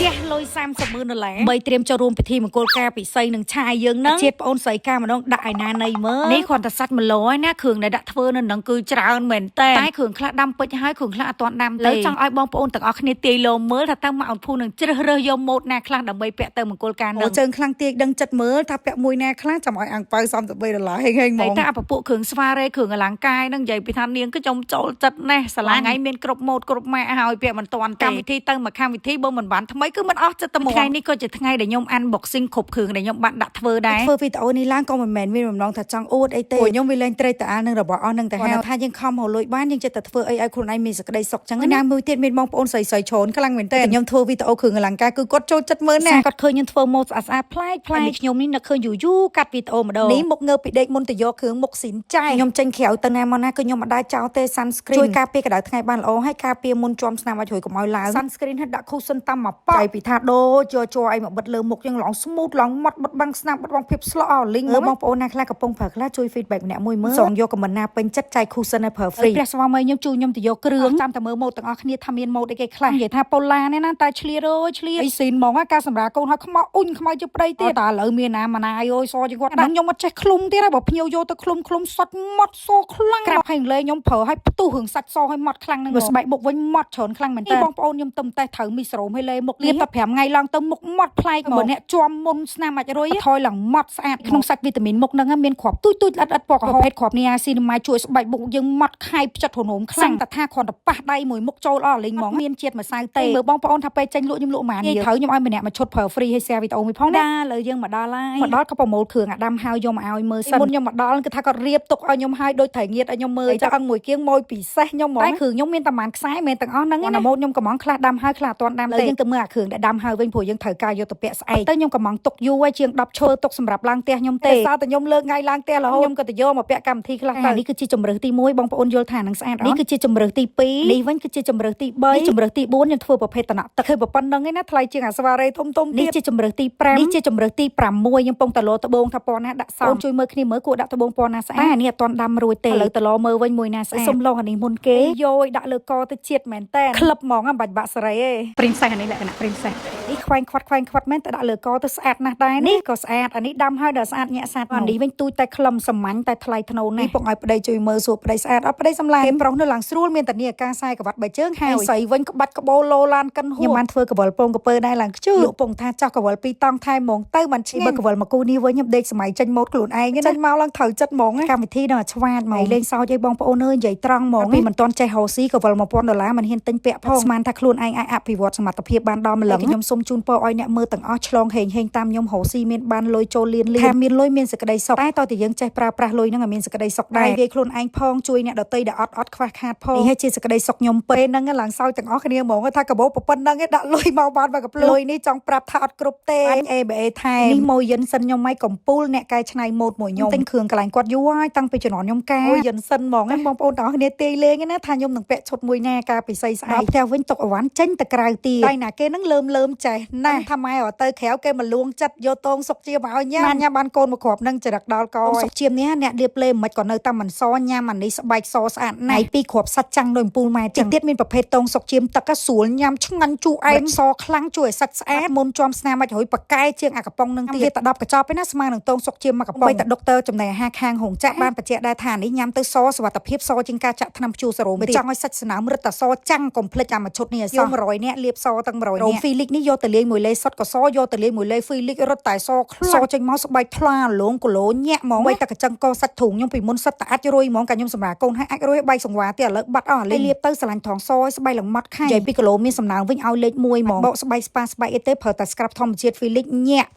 ះលុយ$30,000បីត្រៀមចូលរួមពិធីមង្គលការពិសីនឹងឆាយយើងហ្នឹងជាតិប្អូនស្រីការម្ដងដាក់ឲ្យណានៃមើលនេះគ្រាន់តែសាច់1គីឡូហើយណាគ្រឿងដែលដាក់ធ្វើនៅនឹងគឺច្រើនមែនតែគ្រឿងខ្លះដាំពេជ្រហើយគ្រឿងខ្លះអត់ទាន់ដាំទេចង់ឲ្យបងប្អូនទាំងអស់គ្នាទាយលោមើលថាតើមកអូនភូនឹងជ្រើសរើសយកម៉ូតណាខ្លះដើម្បីពាក់ទៅមង្គលការនឹងជើងខ្លាំងទាយដឹងចិត្តមើលថាពាក់មួយណាខ្លះចាំឲ្យអាំងប៉ៅ$33ហេងហ្មងតែអពពួកគ្រឿងស្វារេគ្រឿងអលង្ការហ្នឹងនិយាយពីថានាងគឺខ្ញុំចូលចិត្តណាស់ស្រឡាញ់ថ្ងៃមានគ្រប់ម៉ូតគ្រប់ម៉ាកហើយពាក់មិនទាន់កម្មវិធីទៅមកកម្មវិធីបើមិនបានថ្មីគឺមិនអស់ចិត្តតែមួយថ្ងៃនេះក៏ជាថ្ងៃដែលខ្ញុំ unboxing គ្រប់គ្រឿងដែលខ្ញុំបានដាក់ធ្វើដែរធ្វើវីដេអូនេះឡើងក៏មិនមែនមានបំណងថាចង់អួតអីទេខ្ញុំវាលែងត្រេកតានឹងរបស់អស់នឹងតែហៅថាយើងខំរលួយបានយើងចិត្តតែធ្វើអីឲ្យខ្លួនឯងមានសេចក្តីសុខចឹងណាមួយទៀតមានបងប្អូនស្រីច្រើនខ្លាំងមែនតើខ្ញុំធ្វើវីដេអូគ្រឿងអលង្ការគឺគាត់ចូលចិត្តមើលណាគាត់ឃើញខ្ញុំធ្វើម៉ូតស្អាតប្លែកខ្ញុំនេះនឹកឃើញយូរកាត់វីដេអូម្ដងនេះមុខងើបពីដេកមុនទៅយកគ្រឿងមុខស៊ីនចៃខ្ញុំចេញក្រៅទៅណាមកណាគឺខ្ញុំមិនដែរចោលទេ sunscreen ជួយការពារកម្ដៅថ្ងៃបានល្អហើយការពារមុនជាប់ស្នាមឲ្យរួយកុំឲ្យឡើង sunscreen ហិតដាក់ cushion តាមមកប៉ចពីថាដូរជ័រអីមកបិទលើមុខយ៉ាងឡង smooth ឡងម៉ត់បិទបាំងស្នាមបិទបាំងភាពស្លអលីងបងប្អូនណាខ្លះកំពុងប្រើខ្លះជួយ feedback ម្នាក់មួយមើលសងយកខមមិនណាពេញចិត្តចែក cushion ឲ្យប្រើ free ព្រះស្វាមីខ្ញុំជួយខ្ញុំទៅយកគ្រឿងចាំតែមើលម៉ូតទាំងអស់គ្នាថាមានម៉ូតអីគេខ្លះនិយាយថាប៉ូឡានេះណាតែឆ្លៀតអីស៊ីនហ្មងការសម្រាប់កូនឲ្យខ្មោចអ៊ុញខ្មោចជិបព្រៃទៀតតែឥឡូវមានណាម៉ណាយអើយសជាគាត់ខ្ញុំអត់ចេះឃ្លុំទៀតហើយបើភ្ញៀវយកទៅឃ្លុំសាច់ម៉ត់សខ្លាំងក្រាបហើយលេខ្ញុំប្រើឲ្យផ្ទុះរឿងសាច់សឲ្យម៉ត់ខ្លាំងនឹងស្បែកមុខវិញម៉ត់ច្រើនខ្លាំងមែនតើបងប្អូនខ្ញុំទឹមតែត្រូវមីស្រោមឲ្យលេមុខលាបតែ5ថ្ងៃឡើងទៅមុខម៉ត់ប្លែកមកអ្នកជាប់មុនស្នាមអាចរុយថយឡើងម៉ត់ស្អាតក្នុងសាច់វីតាមីនមុខហ្នឹងមានគ្រាប់ទូចល្អិតពណ៌ក្រហមគ្រាប់នីអាស៊ីណាម៉ាយជួយស្បែកមុខយើងម៉ត់ខៃផ្ចិតរនោមខ្លាំងតែថាគ្រាន់តែប៉ះដៃមួយមុខចូលអស់លេងហ្មងមានជាតិម្សៅទេមើលបងប្អូនថាពេលចេញលក់ខ្ញុំលក់ម៉ានយើងត្រូវខ្ញុំឲ្យម្នាក់មកឈុតប្រើ free ឲ្យ share វីដេអូមួយផងណាលើយើងមកដល់ហើយមកដល់ក៏ប្រមូលគ្រឿងអាដាមហើយយកមកឲ្យមើលសិនមុនខ្ញុំមកដល់គឺថាគាត់រៀបទុកឲ្យខ្ញុំឲ្យដូចត្រីងៀតឲ្យខ្ញុំមើលចាអឹងមួយគៀងមួយពិសេសខ្ញុំហ្មងតែគ្រឿងខ្ញុំមានតែប៉ុន្មានខ្សែមែនទាំងអស់ហ្នឹងណាម៉ូតខ្ញុំកំងខ្លះដាំហើយខ្លះអត់ទាន់ដាំទេយើងទៅមើលអាគ្រឿងដែលដាំហើយវិញព្រោះយើងត្រូវការយកទៅពាក់ស្អែកទៅខ្ញុំកំងទុកយូរហើយជាង10ឈើទុកសម្រាប់ឡើងផ្ទះខ្ញុំទេសារតែខ្ញុំលើកថ្ងៃឡើងផ្ទះរហូតខ្ញុំក៏ទៅយកមកពាក់កម្មវិធីខ្លះទៅនេះគឺជាជំរើសទី1បងប្អូនយល់ថានឹងស្អាតនេះគឺជាជំរើសទី2នេះវិញគឺជាជំរើសទី3ជំរើសទី4ខ្ញុំធ្វើប្រភេទតំណក់ទឹកគឺប៉ុណ្្នឹងឯណាថ្លៃជាងអាស្វារ៉េធំនេះជាជំរើសទី5នេះជាជំរើសទី6ខ្ញុំពងតលោតបងថាពណ៌ណាដាក់សោជួយមើលគ្នាមើលគួរដាក់តបងពណ៌ណាស្អាតអានេះអត់ទាន់ដាំរួចទេឥឡូវតលោមើលវិញមួយណាស្អាតសុំឡងអានេះមុនគេយោយដាក់លើកទៅជាតិមែនតើក្លឹបហ្មងបាច់បាក់សេរីទេ princess អានេះលក្ខណៈ princess នេះខ្វែងខ្វាត់មែនតែដាក់លើកទៅស្អាតណាស់ដែរនេះក៏ស្អាតអានេះដាំហើយដល់ស្អាតញាក់សាត់អានេះវិញទូចតែក្លឹមសាមញ្ញតែថ្លៃថ្នូរណាស់ពងឲ្យប្តីជួយមើលសួរប្តីស្អាតអត់ប្តីសម្លាគេប្រុសនៅឡើងស្រួលមានតានីអាការខ្សែក្បាត់3ជើងហើយស្រីវិញក្បាច់ក្បោលោឡានកិនហួរខ្ញុំបានធ្វើកវលពងកពើដែរឡើងខ្ជូលលក់ពងថាចោះកវល2តង់ថែមហ្មងទៅបានឈ្មោះបើកវលមកគូនេះវិញខ្ញុំដេកសម័យចេញម៉ូតខ្លួនឯងចេញមកឡើងត្រូវចិត្តហ្មងកម្មវិធីដល់ឆ្វាតហ្មងលេងសើចឲ្យបងប្អូនអើយនិយាយត្រង់ហ្មងពីមិនទាន់ចេះហៅស៊ីកវល$1000មិនហ៊ានទិញពាក់ផងស្មានថាខ្លួនឯងអាចអភិវឌ្ឍសមត្ថភាពបានដល់ម្លឹងខ្ញុំសូមជូនពរឲ្យអ្នកមើលទាំងអស់ឆ្លងហេងតាមខ្ញុំហៅស៊ីមានបានលុយចូលលៀនថាមានលុយមានសេចក្តីសុខតែតើយើងចេះប្រើប្រាស់លុយហ្នឹងឲ្យមានសេចក្តីសុខដែរវាខ្លួនឯងផងជួយអ្នកដទៃដែលអត់ខ្វះខាតផងនេះជាសេចក្តីសុខខ្ញុំពេលហ្នឹងឡើងសើចទាំងអស់គ្នាហ្មងថាកបោប៉ុណ្្នឹងឯងដាក់លុយមកបានបើកលុយនេះចង់ប្រាប់ថាអត់គ្រប់ទេអញ ABA ថែនេះម៉ូយិនសិនខ្ញុំឲ្យកំពូលអ្នកកែច្នៃម៉ូតមួយខ្ញុំទិញគ្រឿងកន្លែងគាត់យូរហើយតាំងពីជំនាន់ខ្ញុំកាអូយិនសិនហ្មងបងប្អូនទាំងអស់គ្នាទាយលេងណាថាខ្ញុំនឹងពាក់ឈុតមួយណាការពិសីស្អែកផ្ទះវិញទុកអវ៉ាន់ចេញទៅក្រៅទៀតតែណាគេនឹងលើមចេះណាស់ថាម៉ែអត់ទៅក្រៅគេមកលួងចិត្តយកតងសុកជាមកឲ្យញ៉ាំបានកូនមកគ្រាប់នឹងចរិតដល់កសុកជានេះអ្នកលាបលេមិនក៏នៅតែមិនសញ៉ាំអានេះស្បែកសស្អាតណាស់ពីគ្រាប់សាច់ចាំងដោយអំពូលម៉ែទៀតមានប្រភេទតងសុកជាទឹកស្រួលញ៉ាំឆ្ងាញ់ជូរអែមសខ្លាំងជួយឲ្យសាច់ស្អាតមុនជាប់ស្នាមមិនរួយប៉កែជាងអាកំប៉ុងនឹងទៀតតែ10កញ្ចប់ឯណាស្មើនឹងតងសុកជាមកកំប៉ុងតែដុកទ័រចំណែកអាហារខាងហងចាក់បានបញ្ជាក់ដែរថានេះញ៉ាំទៅសសុវត្ថិភាពសជាងការចាក់ថ្នាំព្យួរសារ៉ូមចង់ឲ្យសាច់ស្នើមរឹតតែសចាំងកុំភ្លេចអាមួយឈុតនេះឲ្យស100នាក់លាបសទាំង100នាក់រោមហ្វីលីកនេះយកទៅលាយមួយលេសុតក៏សយកទៅលាយមួយលេហ្វីលីករត់តែសខ្លាំងសចេញមកស្បែកថ្លាលងគីឡូញាក់ហ្មងបីតែកញ្ចឹងកសាច់ធូងខ្ញុំពីមុនសិតតែអាចរុយហ្មងកាខ្ញុំសម្រាប់កូនឲ្យអាចរុយបែកសង្វាទៀតឥឡូវបាត់អស់លាបទៅស្រឡាញ់ថងសឲ្យស្បែកឡើងម៉ត់ខៃនិយាយពីគីឡូមានសំណើមវិញឲ្យលេខ1ហ្មងបោកស្បែកស្ប៉ាស្បែកអីទេប្រើតែស្ក្រាប់ធម្មជាតិហ្វីលីកញាក់